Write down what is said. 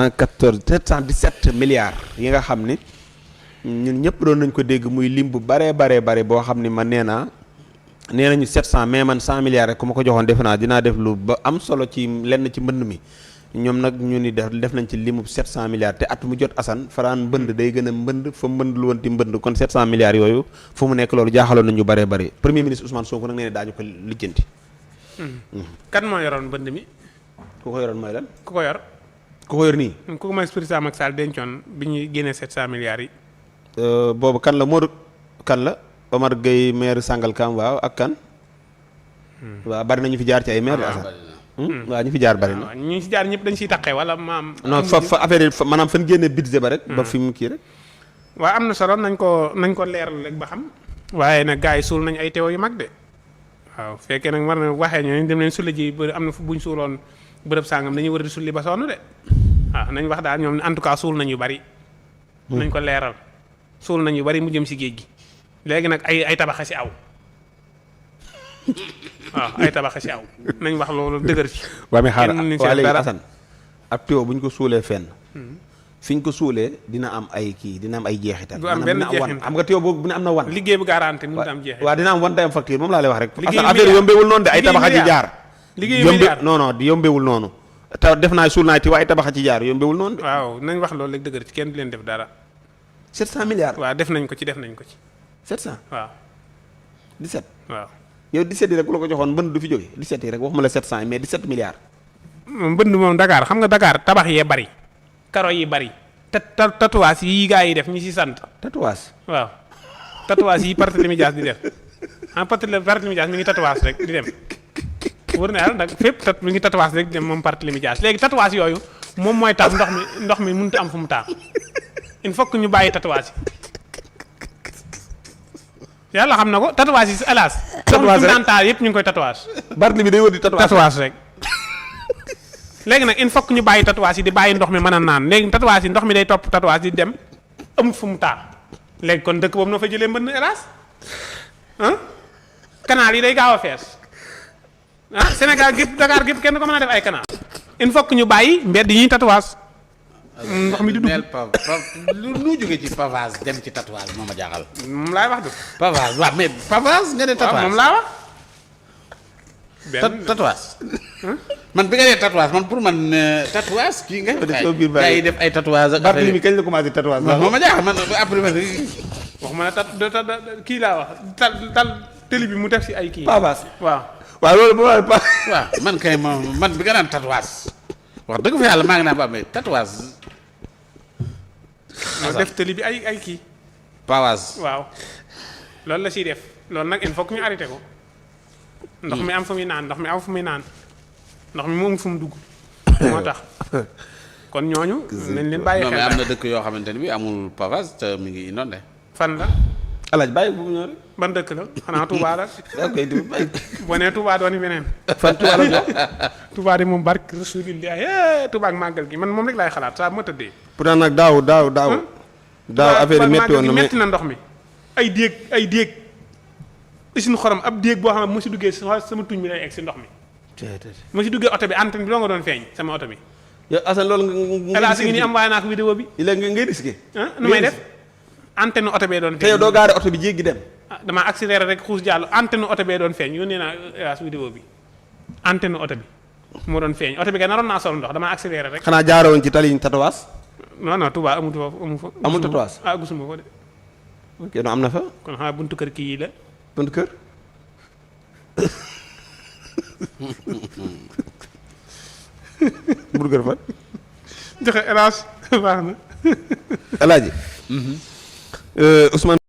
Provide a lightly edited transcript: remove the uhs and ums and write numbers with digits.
717 milliards yi nga xam ni ñun ñëpp doon nañ ko dégg muy lim bu baree boo xam ni man nee nañu 700 mais man 100 milliards rek ku ma ko joxoon defe naa dinaa def lu ba am solo ci lenn ci mbënd mi ñoom nag ñu ni def nañ ci limu 700 milliards te at mu jot Assane faraan mbënd day gën a mbënd fa mbënd lu woon ti mbënd kon 700 milliards yooyu fu mu nekk loolu jaaxaloon nañu baree bari premier ministre Ousmane Sonko nag nee ne daañu ko lijjanti. kan moo yoroon mbënd mi. ku ko yoroon mooy lan. ku ko yor nii. ku ko may président Macky Sall dencoon bi ñuy génnee 700 milliards yi. boobu kan la Modou kan la Omar Gueye maire Sangalkam waaw ak kan. waaw bari na ñu fi jaar ci ay maire Assane. waaw ñu fi jaar bari na. ñu fi jaar ñëpp dañ siy taqee wala maam. non fa affaire yi maanaam fan génne budget ba rek. ba fi mu kii rek. waaw am na solo nañ ko leeral rek ba xam. waaye nag gars yi suul nañ ay teew yu mag de. waaw fekkee nag war na waxee ñooñu dem leen sulli ji bëri am na fu buñ suuloon bërëb sàngam dañuy war di sulli ba sonn de. waaw nañ wax daal ñoom en tout cas suul nañ yu bari. nañ ko leeral. suul nañ yu bari mu jëm si géej gi. léegi nag ay tabaxa si aw. waaw ay tabaxa si aw nañ wax loolu dëgër ci. waa mais xaaral waa léegi Assane ab tuyau bu ñu ko suulee fenn. fi ñu ko suulee dina am ay jeexital. du am benn jeexital xam nga tuyau boobu dina am na wan. liggéey bu garanti mënut am jeexital. waaw dina am one time facture moom laa lay wax rek. liggéey affaire yombewul noonu de ay tabaxa ci jaar. liggéey milliard non di yombewul noonu. te def naa suul naa ci waaye tabaxa ci jaar yombewul noonu de. waaw nañ wax loolu rek dëgër ci kenn du leen def dara. 700 milliards. waaw def nañ ko ci. 700 waaw. 17. waaw. yow 17 yi rek ku la ko joxoon mbënd du fi jóge 17 yi rek waxuma la 700 mais 17 milliards. mbënd moom Dakar xam nga Dakar tabax yee bari. karo yi bari. tatouage yi gaa yi def ñi ci sant. tatouage. waaw tatouage yi Barthélémy Dias di def Barthélémy Dias mi ngi tatouage rek di dem wër na yàlla nag fépp mi ngi tatouage rek di dem moom Barthélémy Dias léegi tatouage yooyu moom mooy tax ndox mi mënut am fu mu taa il faut que ñu bàyyi tatouage yi yàlla xam na ko tatouage yi si hélas. tatouage rek taal yëpp ñu ngi koy tatouage. Barthélémy day wër di tatouage rek. léegi nag il faut que ñu bàyyi tatouage yi di bàyyi ndox mi mën a naan léegi tatouage yi ndox mi day topp tatouage di dem amul fu mu taa léegi kon dëkk boobu noo fa jëlee mbënn hélas canal yi day gaaw a fees Sénégal gépp Dakar gépp kenn ko mën a def ay canal il faut que ñu bàyyi mbedd yi ñuy tatouage ndox mi di dugg lu jóge ci pavage dem ci tatouage moo ma jaaxal. moom laay wax du pavage waaw mais pavage nga ne tatouage moom laa wax. tatouage. man bi nga nee tatouage man pour man tatouage kii nga. gaa yi def ay tatouage ak. Barthélémy kañ la commencé tatouage. moo ma jaaxal man après man. waxuma ne kii laa wax tal télé bi mu def si ay kii. pavage waaw. waaw loolu bu ma waaw man kay man bi nga naan tatouage wax dëgg fa yàlla maa ngi naan ba amee tatouage. moo def télé bi ay kii. pavage. waaw loolu la siy def loolu nag il faut que ñu arrêté ko. ndox mi am fu muy naan ndox mi moom fu mu dugg. moo tax kon ñooñu. nañ leen bàyyi xel mais am na dëkk yoo xamante ne bi amul pavage te mi ngi inondé. fan la. alaaj bàyyi bu mu ñëw rek. ban dëkk la xanaa Touba la. ok di bàyyi. boo nee Touba dooni beneen. fan Touba la jox. Touba de moom barke Rasulillah Touba ak màggal gi man moom rek laay xalaat saa bu ma tëddee. pourtant nag daaw affaire yi métti woon na mais métti na ndox mi. ay déeg usine xorom ab déeg boo xam ne mu si duggee sama tuñ bi lay egg si ndox mi. mu si duggee oto bi antenne bi loo nga doon feeñ sama oto bi. yow Assane loolu nga hélas ngi nii am waaye naa ko vidéo bi. léegi ngay risqué. nu may def antenne oto bee doon feeñ. te yow doo gaare oto bi jéggi dem. damaa accéléré rek xuus jàll antenne oto bee doon feeñ yónnee naa hélas vidéo bi antenne oto bi moo doon feeñ oto bi kay naroon naa sol ndox damaa accéléré rek. xanaa jaaroon ci tali yi tatouage. non Touba amul fa. amul tatouage gisuma ko de. ok non am na fa. kon xanaa buntu kër kii yi la. buntu kër. buntu kër fan. joxe hélas baax na. Alaaji. Ousmane.